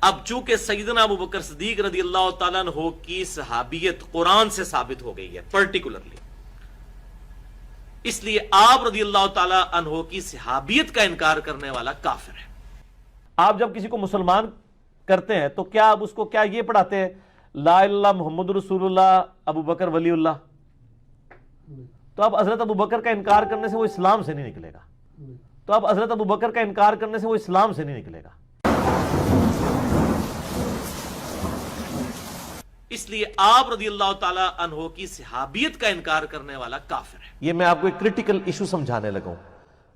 اب چونکہ سیدنا ابو بکر صدیق رضی اللہ تعالیٰ عنہ کی صحابیت قرآن سے ثابت ہو گئی ہے پرٹیکولرلی، اس لیے آپ رضی اللہ تعالیٰ عنہ کی صحابیت کا انکار کرنے والا کافر ہے۔ آپ جب کسی کو مسلمان کرتے ہیں تو کیا آپ اس کو کیا یہ پڑھاتے ہیں لا الہ الا اللہ محمد رسول اللہ ابو بکر ولی اللہ؟ تو اب حضرت ابو بکر کا انکار کرنے سے وہ اسلام سے نہیں نکلے گا۔ اس لیے آپ رضی اللہ تعالیٰ عنہ کی صحابیت کا انکار کرنے والا کافر ہے۔ یہ میں آپ کو ایک کریٹیکل ایشو سمجھانے لگا ہوں۔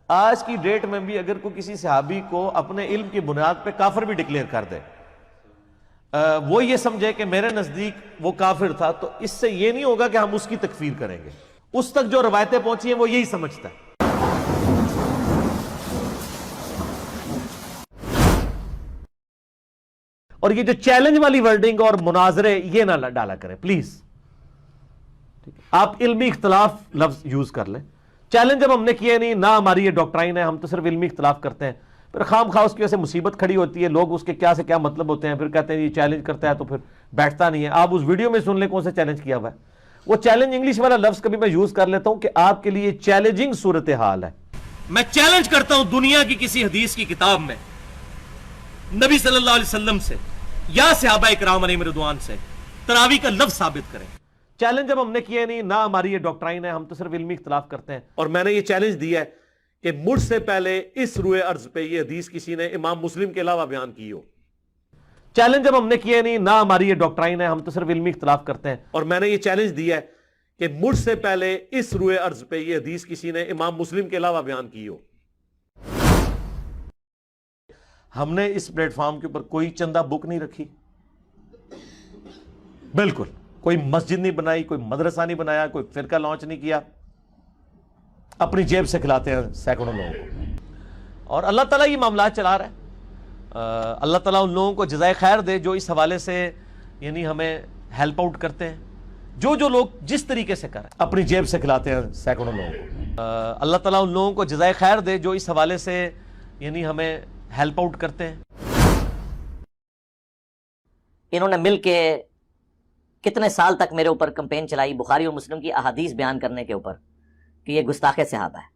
آج کی ڈیٹ میں بھی اگر کوئی کسی صحابی کو اپنے علم کی بنیاد پہ کافر بھی ڈکلیئر کر دے، وہ یہ سمجھے کہ میرے نزدیک وہ کافر تھا، تو اس سے یہ نہیں ہوگا کہ ہم اس کی تکفیر کریں گے۔ اس تک جو روایتیں پہنچی ہیں وہ یہی سمجھتا ہے۔ اور یہ جو چیلنج والی ورڈنگ اور مناظرے یہ نہ ڈالا کریں پلیز۔ آپ علمی اختلاف لفظ یوز کر لیں۔ چیلنج جب ہم نے کیے نہیں، نہ ہماری یہ ڈاکٹرائن ہے، ہم تو صرف علمی اختلاف کرتے ہیں، پھر خام خواہ اس کی وجہ سے مصیبت کھڑی ہوتی ہے، لوگ اس کے کیا سے کیا مطلب ہوتے ہیں، پھر کہتے ہیں یہ چیلنج کرتا ہے تو پھر بیٹھتا نہیں ہے۔ آپ اس ویڈیو میں سن لیں کون سے چیلنج کیا ہوا ہے۔ وہ چیلنج انگلش والا لفظ کبھی میں یوز کر لیتا ہوں کہ آپ کے لیے چیلنجنگ صورتحال ہے۔ میں چیلنج کرتا ہوں دنیا کی کسی حدیث کی کتاب میں نبی صلی اللہ علیہ وسلم سے یا صحابہ اکرام علیہم رضوان سے تراویح کا لفظ ثابت کریں۔ چیلنج جب ہم نے کیے نہیں، نہ ہماری یہ ڈاکٹرائن ہے، ہم تو صرف علمی اختلاف کرتے ہیں، اور میں نے یہ چیلنج دیا ہے کہ مجھ سے پہلے اس روئے ارض پہ یہ حدیث کسی نے امام مسلم کے علاوہ بیان کی ہو۔ چیلنج جب ہم نے کیے نہیں، نہ ہماری یہ ڈاکٹرائن ہے، ہم تو صرف علمی اختلاف کرتے ہیں، اور میں نے یہ چیلنج دیا ہے کہ مجھ سے پہلے اس روئے ارض پہ یہ حدیث کسی نے امام مسلم کے علاوہ بیان کی ہو۔ ہم نے اس پلیٹ فارم کے اوپر کوئی چندہ بک نہیں رکھی، بالکل کوئی مسجد نہیں بنائی، کوئی مدرسہ نہیں بنایا، کوئی فرقہ لانچ نہیں کیا، اپنی جیب سے کھلاتے ہیں سینکڑوں لوگوں کو، اور اللہ تعالیٰ یہ معاملات چلا رہا ہے۔ اللہ تعالیٰ ان لوگوں کو جزائے خیر دے جو اس حوالے سے یعنی ہمیں ہیلپ آؤٹ کرتے ہیں، جو لوگ جس طریقے سے کر رہے ہیں، اپنی جیب سے کھلاتے ہیں سینکڑوں لوگوں کو۔ اللہ تعالیٰ ان لوگوں کو جزائے خیر دے جو اس حوالے سے یعنی ہمیں ہیلپ آؤٹ کرتے ہیں۔ انہوں نے مل کے کتنے سال تک میرے اوپر کمپین چلائی بخاری اور مسلم کی احادیث بیان کرنے کے اوپر کہ یہ گستاخ صحابہ ہے،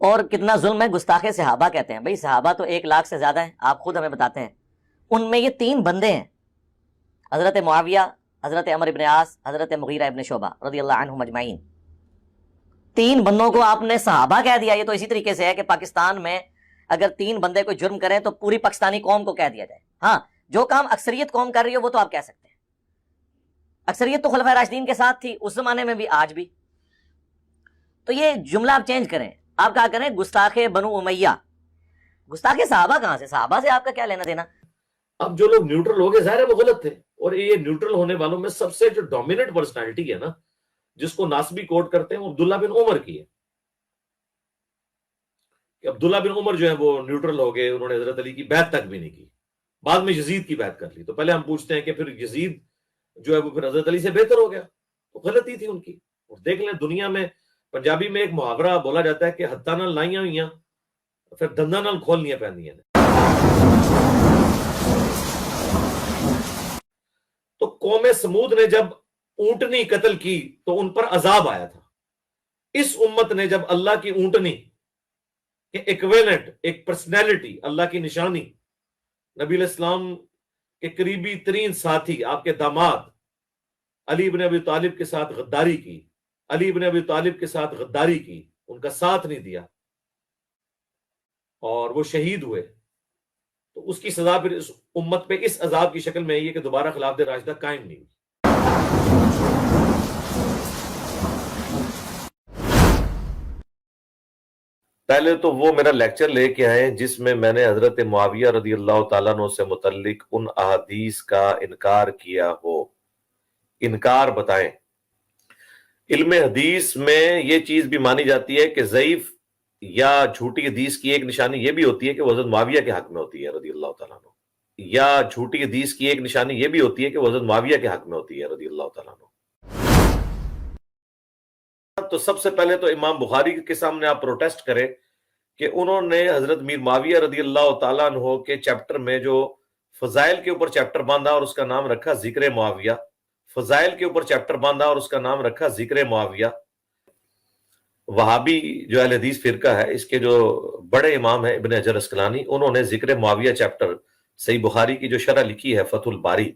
اور کتنا ظلم ہے۔ گستاخ صحابہ کہتے ہیں، بھئی صحابہ تو 1,00,000 سے زیادہ ہیں، آپ خود ہمیں بتاتے ہیں۔ ان میں یہ 3 بندے ہیں، حضرت معاویہ، حضرت عمر ابن عاص، حضرت مغیرہ ابن شعبہ رضی اللہ عنہم اجمعین۔ 3 بندوں کو آپ نے صحابہ کہہ دیا۔ یہ تو اسی طریقے سے ہے کہ پاکستان میں اگر 3 بندے کوئی جرم کریں تو پوری پاکستانی قوم کو کہہ دیا جائے۔ ہاں، جو کام اکثریت قوم کر رہی ہے وہ تو آپ کہہ سکتے ہیں۔ اکثریت تو خلفائے راشدین کے ساتھ تھی اس زمانے میں بھی، آج بھی۔ تو یہ جملہ آپ چینج کریں، آپ کہا کریں گستاخ بنو امیہ۔ گستاخ صحابہ کہاں سے؟ صحابہ سے آپ کا کیا لینا دینا؟ اب جو لوگ نیوٹرل ہو گئے ظاہر ہے وہ غلط تھے، اور یہ نیوٹرل ہونے والوں میں سب سے جو ڈومیننٹ پرسنالٹی ہے نا جس کو ناسبی کوٹ کرتے ہیں وہ عبداللہ بن عمر کی ہے، کہ عبداللہ بن عمر جو ہے وہ نیوٹرل ہو گئے، انہوں نے حضرت علی کی بیعت تک بھی نہیں کی، بعد میں یزید کی بیعت کر لی۔ تو پہلے ہم پوچھتے ہیں کہ پھر یزید جو ہے وہ پھر حضرت علی سے بہتر ہو گیا؟ تو غلطی تھی ان کی۔ اور دیکھ لیں دنیا میں پنجابی میں ایک محاورہ بولا جاتا ہے کہ ہتھاں نال لائیاں ہوئیاں پھر دنداں نال کھولنیاں پیندیاں نے۔ تو قوم سمود نے جب اونٹنی قتل کی تو ان پر عذاب آیا تھا۔ اس امت نے جب اللہ کی اونٹنی کہ ایکویلنٹ، ایک پرسنالٹی، اللہ کی نشانی، نبی علیہ السلام کے قریبی ترین ساتھی آپ کے داماد علی بن ابی طالب کے ساتھ غداری کی، علی بن ابی طالب کے ساتھ غداری کی، ان کا ساتھ نہیں دیا اور وہ شہید ہوئے، تو اس کی سزا پھر اس امت پہ اس عذاب کی شکل میں یہ کہ دوبارہ خلافت راشدہ قائم نہیں ہوئی۔ پہلے تو وہ میرا لیکچر لے کے آئے جس میں میں نے حضرت معاویہ رضی اللہ تعالیٰ عنہ سے متعلق ان احادیث کا انکار کیا ہو، انکار بتائیں۔ علم حدیث میں یہ چیز بھی مانی جاتی ہے کہ ضعیف یا جھوٹی حدیث کی ایک نشانی یہ بھی ہوتی ہے کہ وہ حضرت معاویہ کے حق میں ہوتی ہے رضی اللہ تعالیٰ عنہ، یا جھوٹی حدیث کی ایک نشانی یہ بھی ہوتی ہے کہ وہ حضرت معاویہ کے حق میں ہوتی ہے رضی اللہ تعالیٰ عنہ۔ تو سب سے پہلے تو امام بخاری کے سامنے آپ پروٹیسٹ کریں کہ انہوں نے حضرت میر معاویہ رضی اللہ تعالیٰ عنہ کے چیپٹر میں جو فضائل کے اوپر چیپٹر باندھا اور اس کا نام رکھا ذکر معاویہ. فضائل کے اوپر چیپٹر باندھا اور اس کا نام رکھا ذکر معاویہ. وہابی جو اہل حدیث فرقہ ہے، اس کے جو بڑے امام ہیں ابن حجر اسقلانی، انہوں نے ذکر معاویہ چیپٹر صحیح بخاری کی جو شرح لکھی ہے فتح الباری،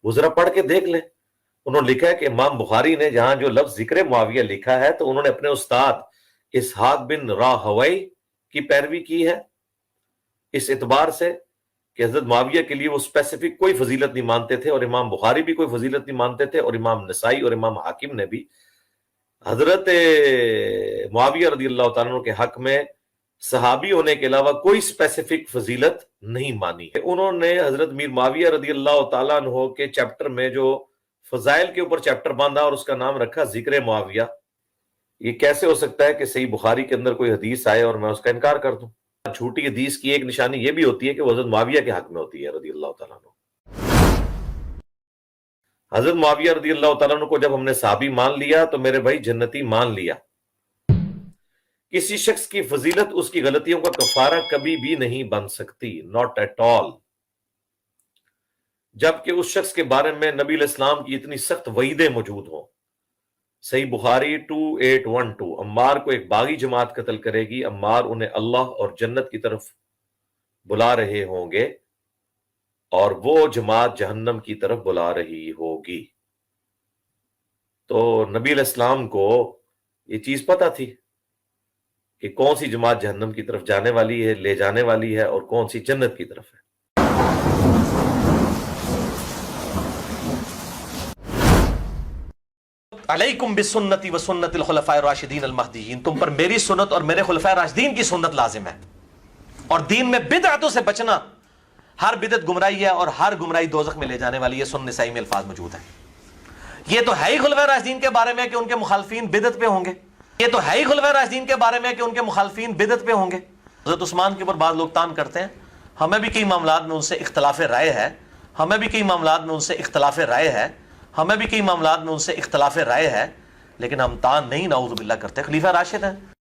وہ ذرا پڑھ کے دیکھ لیں. انہوں نے لکھا ہے کہ امام بخاری نے جہاں جو لفظ ذکر معاویہ لکھا ہے تو انہوں نے اپنے استاد اسحاق بن راہوی کی پیروی کی ہے، اس اعتبار سے کہ حضرت معاویہ کے لیے وہ اسپیسیفک کوئی فضیلت نہیں مانتے تھے، اور امام بخاری بھی کوئی فضیلت نہیں مانتے تھے، اور امام نسائی اور امام حاکم نے بھی حضرت معاویہ رضی اللہ تعالیٰ عنہ کے حق میں صحابی ہونے کے علاوہ کوئی اسپیسیفک فضیلت نہیں مانی ہے. انہوں نے حضرت میر معاویہ رضی اللہ تعالیٰ عنہ کے چیپٹر میں جو فضائل کے اوپر چیپٹر باندھا اور اس کا نام رکھا ذکر معاویہ. یہ کیسے ہو سکتا ہے کہ صحیح بخاری کے اندر کوئی حدیث آئے اور میں اس کا انکار کر دوں؟ جھوٹی حدیث کی ایک نشانی یہ بھی ہوتی ہے کہ وہ حضرت معاویہ کے حق میں ہوتی ہے رضی اللہ تعالیٰ عنہ. حضرت معاویہ رضی اللہ تعالیٰ عنہ کو جب ہم نے صحابی مان لیا تو میرے بھائی جنتی مان لیا. کسی شخص کی فضیلت اس کی غلطیوں کا کفارہ کبھی بھی نہیں بن سکتی، ناٹ ایٹ آل. جبکہ اس شخص کے بارے میں نبی علیہ السلام کی اتنی سخت وعیدیں موجود ہوں. صحیح بخاری 2812، عمار کو ایک باغی جماعت قتل کرے گی، عمار انہیں اللہ اور جنت کی طرف بلا رہے ہوں گے اور وہ جماعت جہنم کی طرف بلا رہی ہوگی. تو نبی علیہ السلام کو یہ چیز پتہ تھی کہ کون سی جماعت جہنم کی طرف جانے والی ہے، لے جانے والی ہے، اور کون سی جنت کی طرف ہے. علیکم بسنتی و سنت الخلفاء الراشدین المہدیین، تم پر میری سنت اور میرے خلفاء راشدین کی سنت لازم ہے. اور دین میں بدعتوں سے بچنا، ہر بدعت گمراہی ہے اور ہر گمراہی دوزخ میں لے جانے والی ہے. سنن نسائی میں الفاظ موجود ہیں. یہ تو ہے ہی خلفاء راشدین کے بارے میں کہ ان کے مخالفین بدعت پہ ہوں گے. یہ تو ہے ہی خلفاء راشدین کے بارے میں کہ ان کے مخالفین بدعت پہ ہوں گے. حضرت عثمان کے اوپر بعض لوگ تان کرتے ہیں، ہمیں بھی کئی معاملات میں ان سے اختلاف رائے ہے، ہمیں بھی کئی معاملات میں ان سے اختلاف رائے ہے، ہمیں بھی کئی معاملات میں ان سے اختلاف رائے ہے، لیکن ہم تان نہیں نعوذ باللہ کرتے. خلیفہ راشد ہیں.